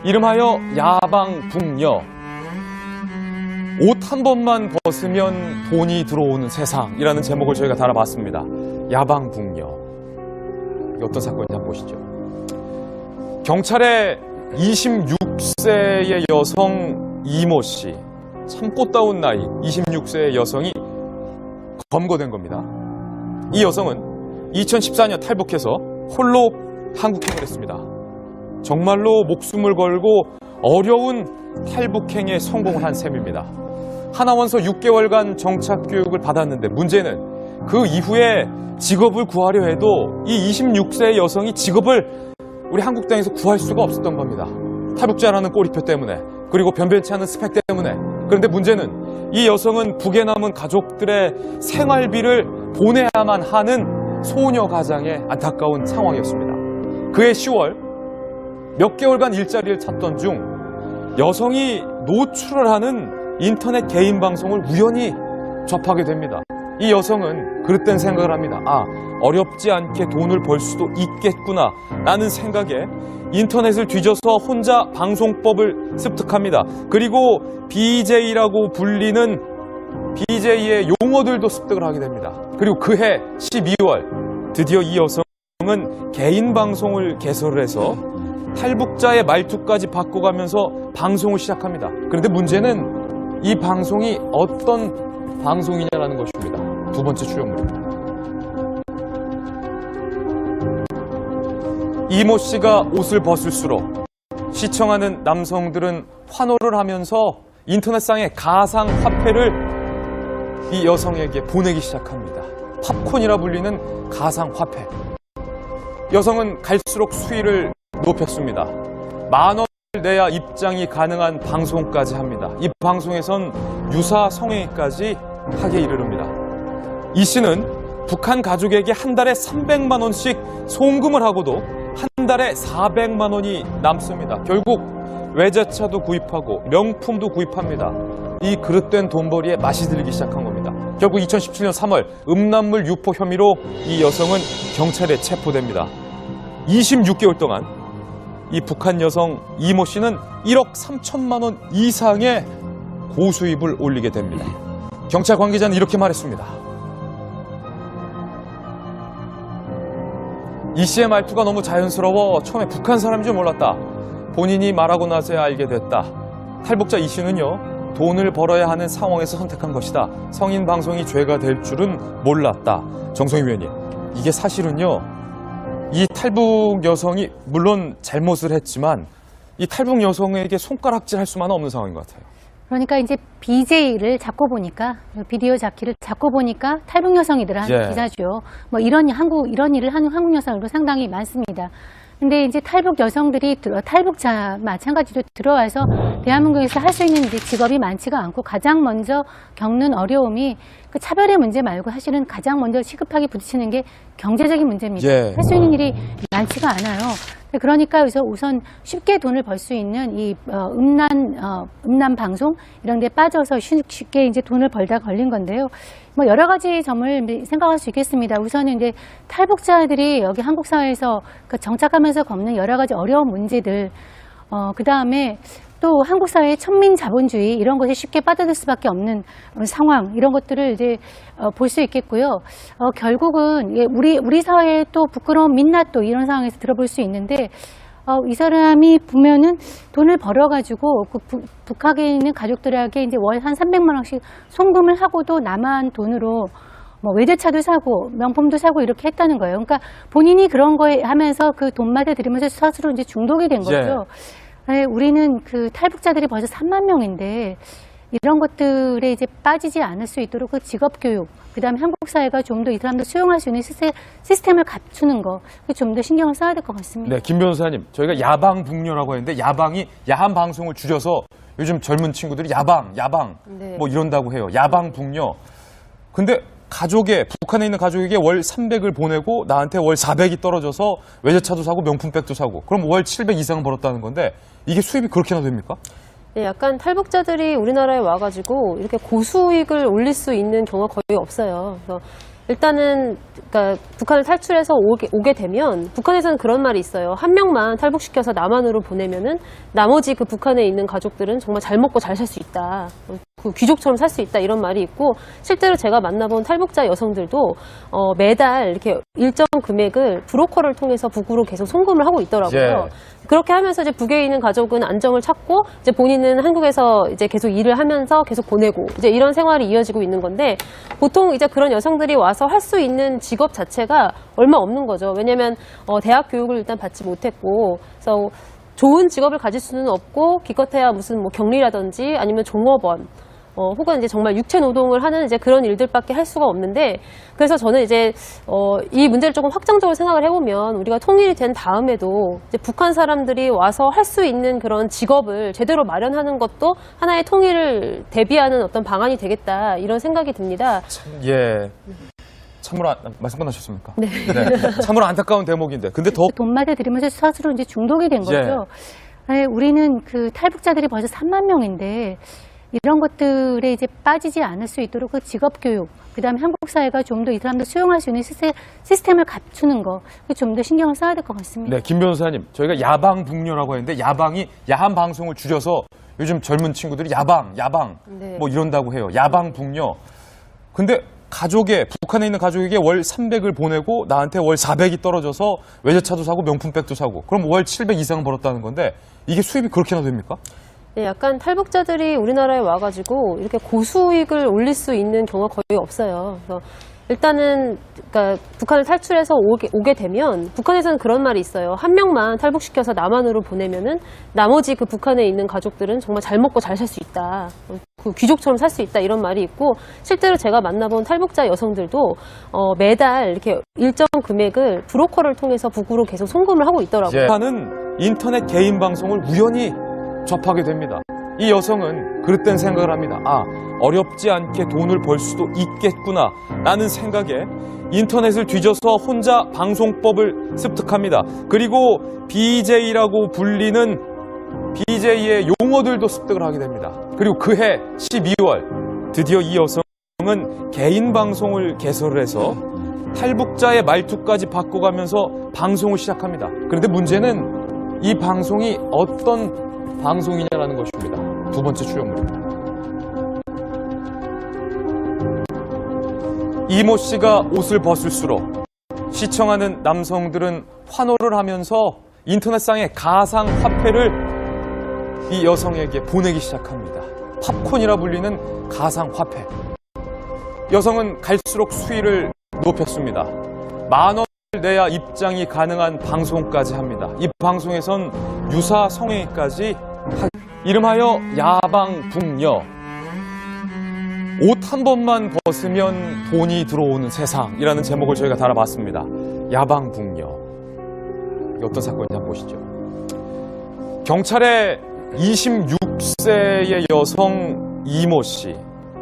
이름하여 야방북녀. 옷 한 번만 벗으면 돈이 들어오는 세상이라는 제목을 저희가 달아봤습니다. 야방북녀. 이게 어떤 사건인지 한번 보시죠. 경찰의 26세의 여성 이모 씨, 참 꽃다운 나이 26세의 여성이 검거된 겁니다. 이 여성은 2014년 탈북해서 홀로 한국행을 했습니다. 정말로 목숨을 걸고 어려운 탈북행에 성공을 한 셈입니다. 하나원서 6개월간 정착교육을 받았는데 문제는 그 이후에 직업을 구하려 해도 이 26세의 여성이 직업을 우리 한국 땅에서 구할 수가 없었던 겁니다. 탈북자라는 꼬리표 때문에, 그리고 변변치 않은 스펙 때문에. 그런데 문제는 이 여성은 북에 남은 가족들의 생활비를 보내야만 하는 소녀 가장의 안타까운 상황이었습니다. 그해 10월 몇 개월간 일자리를 찾던 중 여성이 노출을 하는 인터넷 개인 방송을 우연히 접하게 됩니다. 이 여성은 그릇된 생각을 합니다. 어렵지 않게 돈을 벌 수도 있겠구나 라는 생각에 인터넷을 뒤져서 혼자 방송법을 습득합니다. 그리고 BJ라고 불리는 BJ의 용어들도 습득을 하게 됩니다. 그리고 그해 12월 드디어 이 여성은 개인 방송을 개설을 해서 탈북자의 말투까지 바꿔가면서 방송을 시작합니다. 그런데 문제는 이 방송이 어떤 방송이냐라는 것입니다. 두 번째 추정물입니다. 이모 씨가 옷을 벗을수록 시청하는 남성들은 환호를 하면서 인터넷상의 가상 화폐를 이 여성에게 보내기 시작합니다. 팝콘이라 불리는 가상 화폐. 여성은 갈수록 수위를 높였습니다. 10,000원을 내야 입장이 가능한 방송까지 합니다. 이 방송에선 유사 성행위까지 하게 이르릅니다. 이 씨는 북한 가족에게 한 달에 300만 원씩 송금을 하고도 한 달에 400만 원이 남습니다. 결국 외제차도 구입하고 명품도 구입합니다. 이 그릇된 돈벌이에 맛이 들기 시작한 겁니다. 결국 2017년 3월 음란물 유포 혐의로 이 여성은 경찰에 체포됩니다. 26개월 동안 이 북한 여성 이모 씨는 1억 3천만 원 이상의 고수입을 올리게 됩니다. 경찰 관계자는 이렇게 말했습니다. 이 씨의 말투가 너무 자연스러워 처음에 북한 사람인 줄 몰랐다. 본인이 말하고 나서야 알게 됐다. 탈북자 이 씨는요, 돈을 벌어야 하는 상황에서 선택한 것이다. 성인 방송이 죄가 될 줄은 몰랐다. 정성희 위원님, 이게 사실은요, 이 탈북 여성이 물론 잘못을 했지만 이 탈북 여성에게 손가락질할 수만은 없는 상황인 것 같아요. 그러니까 이제 BJ를 잡고 보니까, 비디오 자키를 잡고 보니까 탈북 여성이더라 하는 기사죠. 뭐 이런 일을 하는 한국 여성들도 상당히 많습니다. 근데 이제 탈북 여성들이 탈북자 마찬가지로 들어와서 대한민국에서 할 수 있는 이제 직업이 많지가 않고 가장 먼저 겪는 어려움이 그 차별의 문제 말고 사실은 가장 먼저 시급하게 부딪히는 게 경제적인 문제입니다. 할 수 있는 일이 많지가 않아요. 그러니까 여기서 우선 쉽게 돈을 벌 수 있는 이 음란 방송 이런 데 빠져서 쉽게 이제 돈을 벌다 걸린 건데요. 뭐 여러 가지 점을 생각할 수 있겠습니다. 우선은 이제 탈북자들이 여기 한국 사회에서 정착하면서 겪는 여러 가지 어려운 문제들, 그 다음에 또 한국 사회의 천민 자본주의 이런 것에 쉽게 빠져들 수밖에 없는 상황, 이런 것들을 이제 볼 수 있겠고요. 결국은 우리 사회의 또 부끄러운 민낯 또 이런 상황에서 들어볼 수 있는데, 이 사람이 보면은 돈을 벌어가지고 북한에 있는 가족들에게 이제 월 한 300만 원씩 송금을 하고도 남은 돈으로 뭐 외제차도 사고 명품도 사고 이렇게 했다는 거예요. 그러니까 본인이 그런 거에 하면서 그 돈맛에 들이면서 스스로 이제 중독이 된 거죠. 우리는 그 탈북자들이 벌써 3만 명인데 이런 것들에 이제 빠지지 않을 수 있도록 그 직업교육, 그 다음에 한국 사회가 좀 더 이 사람들 수용할 수 있는 시스템을 갖추는 거, 좀 더 신경을 써야 될 것 같습니다. 네, 김 변호사님, 저희가 야방북녀라고 했는데 야방이 야한 방송을 줄여서 요즘 젊은 친구들이 야방 뭐 이런다고 해요. 야방북녀. 근데 북한에 있는 가족에게 월 300을 보내고 나한테 월 400이 떨어져서 외제차도 사고 명품백도 사고, 그럼 월 700 이상 벌었다는 건데 이게 수입이 그렇게나 됩니까? 네, 약간 탈북자들이 우리나라에 와가지고 이렇게 고수익을 올릴 수 있는 경우가 거의 없어요. 그래서 일단은 그러니까 북한을 탈출해서 오게 되면 북한에서는 그런 말이 있어요. 한 명만 탈북시켜서 남한으로 보내면은 나머지 그 북한에 있는 가족들은 정말 잘 먹고 잘 살 수 있다. 그 귀족처럼 살 수 있다 이런 말이 있고 실제로 제가 만나본 탈북자 여성들도 매달 이렇게 일정 금액을 브로커를 통해서 북으로 계속 송금을 하고 있더라고요. 예. 그렇게 하면서 이제 북에 있는 가족은 안정을 찾고 이제 본인은 한국에서 이제 계속 일을 하면서 계속 보내고 이제 이런 생활이 이어지고 있는 건데 보통 이제 그런 여성들이 와서 할 수 있는 직업 자체가 얼마 없는 거죠. 왜냐하면 대학 교육을 일단 받지 못했고 그래서 좋은 직업을 가질 수는 없고 기껏해야 무슨 뭐 격리라든지 아니면 종업원 혹은 이제 정말 육체 노동을 하는 이제 그런 일들밖에 할 수가 없는데 그래서 저는 이제 이 문제를 조금 확장적으로 생각을 해보면 우리가 통일이 된 다음에도 이제 북한 사람들이 와서 할 수 있는 그런 직업을 제대로 마련하는 것도 하나의 통일을 대비하는 어떤 방안이 되겠다 이런 생각이 듭니다. 예. 참으로 말씀 끝나셨습니까? 네. 참으로 안타까운 대목인데. 근데 더 돈마다 들이면서 스스로 이제 중독이 된 거죠. 아니, 우리는 그 탈북자들이 벌써 3만 명인데 이런 것들에 이제 빠지지 않을 수 있도록 그 직업 교육, 그다음에 한국 사회가 좀 더 이 사람들 수용할 수 있는 시스템을 갖추는 거, 좀 더 신경을 써야 될 것 같습니다. 네, 김 변호사님, 저희가 야방북녀라고 했는데 야방이 야한 방송을 줄여서 요즘 젊은 친구들이 야방 네. 뭐 이런다고 해요. 야방북녀. 근데 북한에 있는 가족에게 월 300을 보내고 나한테 월 400이 떨어져서 외제차도 사고 명품백도 사고 그럼 월 700 이상 벌었다는 건데 이게 수입이 그렇게나 됩니까? 네, 약간 탈북자들이 우리나라에 와가지고 이렇게 고수익을 올릴 수 있는 경우가 거의 없어요. 그래서 일단은 그러니까 북한을 탈출해서 오게 되면 북한에서는 그런 말이 있어요. 한 명만 탈북시켜서 남한으로 보내면은 나머지 그 북한에 있는 가족들은 정말 잘 먹고 잘 살 수 있다. 그 귀족처럼 살 수 있다 이런 말이 있고 실제로 제가 만나본 탈북자 여성들도 매달 이렇게 일정 금액을 브로커를 통해서 북으로 계속 송금을 하고 있더라고요. 북한은 인터넷 개인 방송을 우연히 접하게 됩니다. 이 여성은 그릇된 생각을 합니다. 어렵지 않게 돈을 벌 수도 있겠구나 라는 생각에 인터넷을 뒤져서 혼자 방송법을 습득합니다. 그리고 BJ라고 불리는 BJ의 용어들도 습득을 하게 됩니다. 그리고 그해 12월 드디어 이 여성은 개인 방송을 개설을 해서 탈북자의 말투까지 바꿔가면서 방송을 시작합니다. 그런데 문제는 이 방송이 어떤 방송이냐라는 것입니다. 두 번째 출연물입니다. 이모 씨가 옷을 벗을수록 시청하는 남성들은 환호를 하면서 인터넷상의 가상 화폐를 이 여성에게 보내기 시작합니다. 팝콘이라 불리는 가상 화폐. 여성은 갈수록 수위를 높였습니다. 10,000원을 내야 입장이 가능한 방송까지 합니다. 이 방송에선 유사 성행위까지 이름하여 야방북녀. 옷 한 번만 벗으면 돈이 들어오는 세상이라는 제목을 저희가 달아봤습니다. 야방북녀. 이게 어떤 사건인지 한번 보시죠. 경찰에 26세의 여성 이모 씨,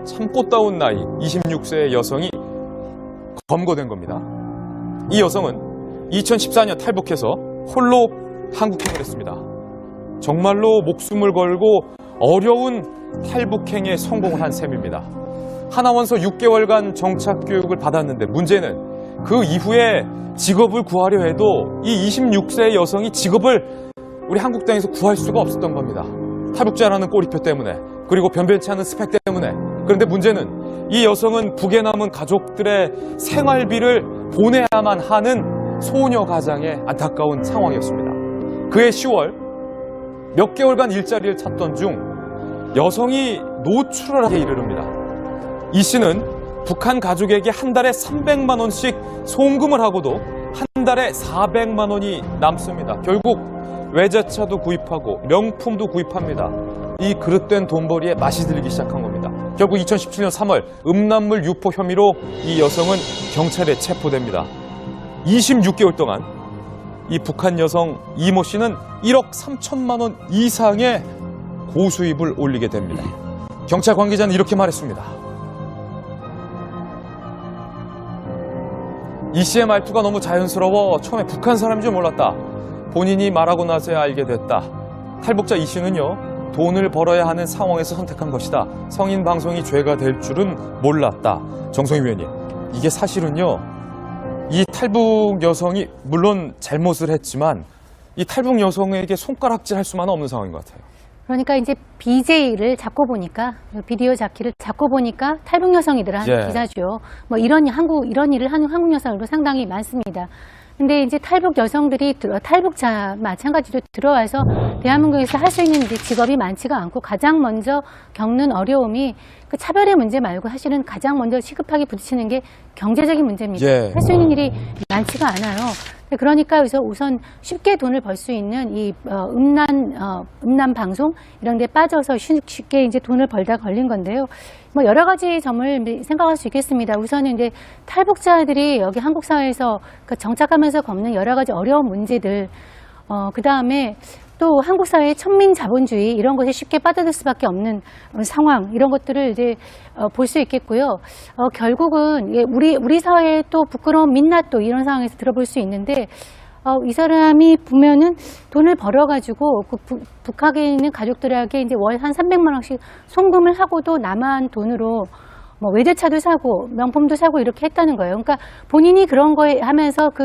참 꽃다운 나이 26세의 여성이 검거된 겁니다. 이 여성은 2014년 탈북해서 홀로 한국행을 했습니다. 정말로 목숨을 걸고 어려운 탈북행에 성공을 한 셈입니다. 하나원서 6개월간 정착교육을 받았는데 문제는 그 이후에 직업을 구하려 해도 이 26세의 여성이 직업을 우리 한국 땅에서 구할 수가 없었던 겁니다. 탈북자라는 꼬리표 때문에 그리고 변변치 않은 스펙 때문에. 그런데 문제는 이 여성은 북에 남은 가족들의 생활비를 보내야만 하는 소녀 가장의 안타까운 상황이었습니다. 그해 10월 몇 개월간 일자리를 찾던 중 여성이 노출을 하게 이르릅니다. 이 씨는 북한 가족에게 한 달에 300만 원씩 송금을 하고도 한 달에 400만 원이 남습니다. 결국 외제차도 구입하고 명품도 구입합니다. 이 그릇된 돈벌이에 맛이 들기 시작한 겁니다. 결국 2017년 3월 음란물 유포 혐의로 이 여성은 경찰에 체포됩니다. 26개월 동안 이 북한 여성 이모 씨는 1억 3천만 원 이상의 고수입을 올리게 됩니다. 경찰 관계자는 이렇게 말했습니다. 이 씨의 말투가 너무 자연스러워 처음에 북한 사람인 줄 몰랐다. 본인이 말하고 나서야 알게 됐다. 탈북자 이 씨는요, 돈을 벌어야 하는 상황에서 선택한 것이다. 성인 방송이 죄가 될 줄은 몰랐다. 정성희 위원님, 이게 사실은요, 이 탈북 여성이 물론 잘못을 했지만 이 탈북 여성에게 손가락질 할 수만은 없는 상황인 것 같아요. 그러니까 이제 BJ를 잡고 보니까, 비디오 자키를 잡고 보니까 탈북 여성이들 한 예. 기사죠. 뭐 이런 일을 하는 한국 여성들도 상당히 많습니다. 근데 이제 탈북 여성들이 탈북자 마찬가지로 들어와서 대한민국에서 할 수 있는 이제 직업이 많지가 않고 가장 먼저 겪는 어려움이 그 차별의 문제 말고 사실은 가장 먼저 시급하게 부딪히는 게 경제적인 문제입니다. 예. 할 수 있는 일이 많지가 않아요. 그러니까 그래서 우선 쉽게 돈을 벌 수 있는 이 음란 방송 이런 데 빠져서 쉽게 이제 돈을 벌다 걸린 건데요. 뭐 여러 가지 점을 생각할 수 있겠습니다. 우선은 이제 탈북자들이 여기 한국 사회에서 정착하면서 겪는 여러 가지 어려운 문제들, 그 다음에 또 한국 사회의 천민 자본주의 이런 것에 쉽게 빠져들 수밖에 없는 상황, 이런 것들을 이제 볼 수 있겠고요. 결국은 우리 사회의 또 부끄러운 민낯도 이런 상황에서 들어볼 수 있는데, 이 사람이 보면은 돈을 벌어가지고 북한에 있는 가족들에게 이제 월 한 300만 원씩 송금을 하고도 남한 돈으로 뭐 외제차도 사고 명품도 사고 이렇게 했다는 거예요. 그러니까 본인이 그런 거에 하면서 그